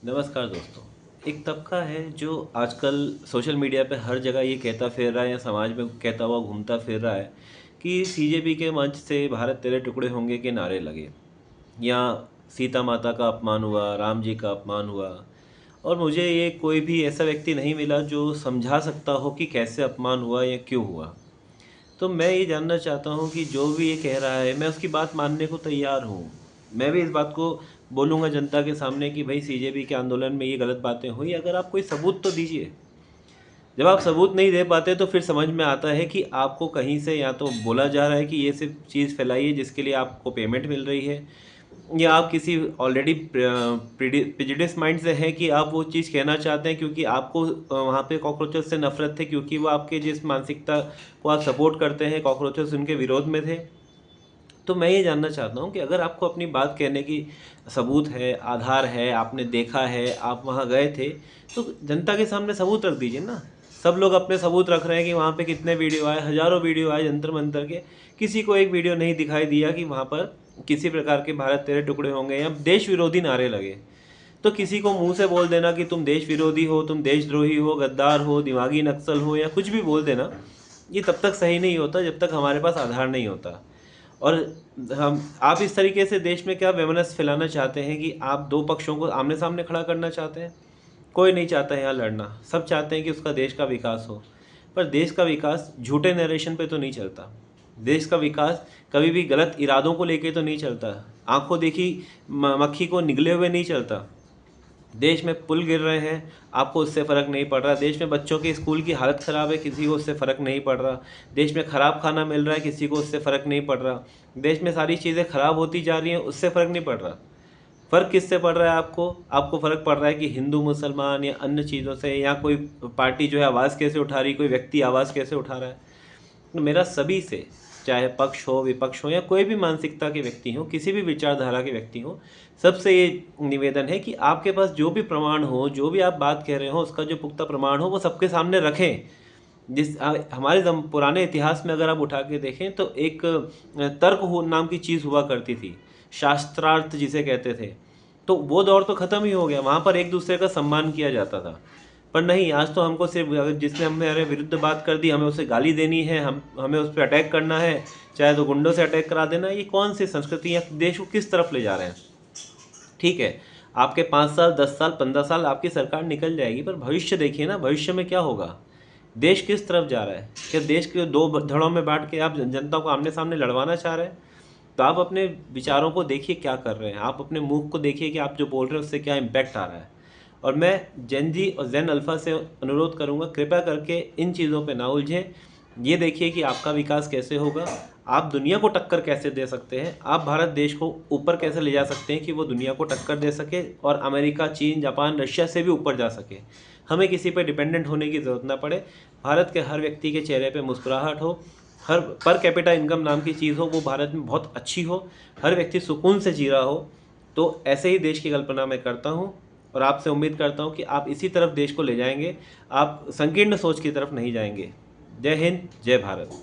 नमस्कार दोस्तों। एक तबका है जो आजकल सोशल मीडिया पे हर जगह ये कहता फिर रहा है या समाज में कहता हुआ घूमता फिर रहा है कि सीजेपी के मंच से भारत तेरे टुकड़े होंगे के नारे लगे, या सीता माता का अपमान हुआ, राम जी का अपमान हुआ। और मुझे ये कोई भी ऐसा व्यक्ति नहीं मिला जो समझा सकता हो कि कैसे अपमान हुआ या क्यों हुआ। तो मैं ये जानना चाहता हूँ कि जो भी ये कह रहा है मैं उसकी बात मानने को तैयार हूँ। मैं भी इस बात को बोलूँगा जनता के सामने कि भाई सीजेपी के आंदोलन में ये गलत बातें हुई, अगर आप कोई सबूत तो दीजिए। जब आप सबूत नहीं दे पाते तो फिर समझ में आता है कि आपको कहीं से या तो बोला जा रहा है कि ये सिर्फ चीज़ फैलाई है जिसके लिए आपको पेमेंट मिल रही है, या आप किसी ऑलरेडी प्रेजुडिस माइंड से हैं कि आप वो चीज़ कहना चाहते हैं क्योंकि आपको वहाँ पे कॉकरोचेस से नफरत थी, क्योंकि वो आपके जिस मानसिकता को आप सपोर्ट करते हैं कॉकरोचेस उनके विरोध में थे। तो मैं ये जानना चाहता हूँ कि अगर आपको अपनी बात कहने की सबूत है, आधार है, आपने देखा है, आप वहाँ गए थे, तो जनता के सामने सबूत रख दीजिए ना। सब लोग अपने सबूत रख रहे हैं कि वहाँ पे कितने वीडियो आए, हज़ारों वीडियो आए जंतर मंतर के। किसी को एक वीडियो नहीं दिखाई दिया कि वहाँ पर किसी प्रकार के भारत तेरे टुकड़े होंगे या देश विरोधी नारे लगे। तो किसी को मुंह से बोल देना कि तुम देश विरोधी हो, तुम देशद्रोही हो, गद्दार हो, दिमागी नक्सल हो, या कुछ भी बोल देना, ये तब तक सही नहीं होता जब तक हमारे पास आधार नहीं होता। और हम आप इस तरीके से देश में क्या वैमनस्य फैलाना चाहते हैं कि आप दो पक्षों को आमने सामने खड़ा करना चाहते हैं। कोई नहीं चाहता है यहाँ लड़ना, सब चाहते हैं कि उसका देश का विकास हो। पर देश का विकास झूठे नरेशन पे तो नहीं चलता। देश का विकास कभी भी गलत इरादों को लेके तो नहीं चलता। आंखों देखी मक्खी को निगले हुए नहीं चलता। देश में पुल गिर रहे हैं, आपको उससे फ़र्क नहीं पड़ रहा। देश में बच्चों के स्कूल की हालत ख़राब है, किसी को उससे फ़र्क नहीं पड़ रहा। देश में ख़राब खाना मिल रहा है, किसी को उससे फ़र्क नहीं पड़ रहा। देश में सारी चीज़ें ख़राब होती जा रही हैं, उससे फ़र्क नहीं पड़ रहा। फ़र्क किससे पड़ रहा है आपको? आपको फ़र्क पड़ रहा है कि हिंदू मुसलमान या अन्य चीज़ों से, या कोई पार्टी जो है आवाज़ कैसे उठा रही, कोई व्यक्ति आवाज़ कैसे उठा रहा है। तो मेरा सभी से, चाहे पक्ष हो, विपक्ष हो, या कोई भी मानसिकता के व्यक्ति हो, किसी भी विचारधारा के व्यक्ति हो, सबसे ये निवेदन है कि आपके पास जो भी प्रमाण हो, जो भी आप बात कह रहे हो, उसका जो पुख्ता प्रमाण हो वो सबके सामने रखें। हमारे पुराने इतिहास में अगर आप उठा के देखें तो एक तर्क हो नाम की चीज़ हुआ करती थी, शास्त्रार्थ जिसे कहते थे। तो वो दौर तो ख़त्म ही हो गया, वहाँ पर एक दूसरे का सम्मान किया जाता था। पर नहीं, आज तो हमको सिर्फ अगर जिसने हमारे विरुद्ध बात कर दी हमें उसे गाली देनी है, हमें उस पर अटैक करना है, चाहे तो गुंडों से अटैक करा देना। ये कौन सी संस्कृति या देश को किस तरफ ले जा रहे हैं? ठीक है, आपके 5 साल, 10 साल, 15 साल आपकी सरकार निकल जाएगी, पर भविष्य देखिए ना, भविष्य में क्या होगा? देश किस तरफ जा रहा है? क्या देश के दो धड़ों में बांट के आप जनता को आमने सामने लड़वाना चाह रहे हैं? तो आप अपने विचारों को देखिए क्या कर रहे हैं, आप अपने मुंह को देखिए कि आप जो बोल रहे हैं उससे क्या इम्पैक्ट आ रहा है। और मैं जेन जी और जेन अल्फ़ा से अनुरोध करूंगा, कृपया करके इन चीज़ों पे ना उलझें। ये देखिए कि आपका विकास कैसे होगा, आप दुनिया को टक्कर कैसे दे सकते हैं, आप भारत देश को ऊपर कैसे ले जा सकते हैं कि वो दुनिया को टक्कर दे सके और अमेरिका, चीन, जापान, रशिया से भी ऊपर जा सके। हमें किसी पे डिपेंडेंट होने की ज़रूरत ना पड़े। भारत के हर व्यक्ति के चेहरे पे मुस्कुराहट हो, हर पर कैपिटा इनकम नाम की चीज़ हो वो भारत में बहुत अच्छी हो, हर व्यक्ति सुकून से जी रहा हो। तो ऐसे ही देश की कल्पना मैं करता हूँ और आपसे उम्मीद करता हूँ कि आप इसी तरफ देश को ले जाएंगे, आप संकीर्ण सोच की तरफ नहीं जाएंगे। जय हिंद, जय भारत।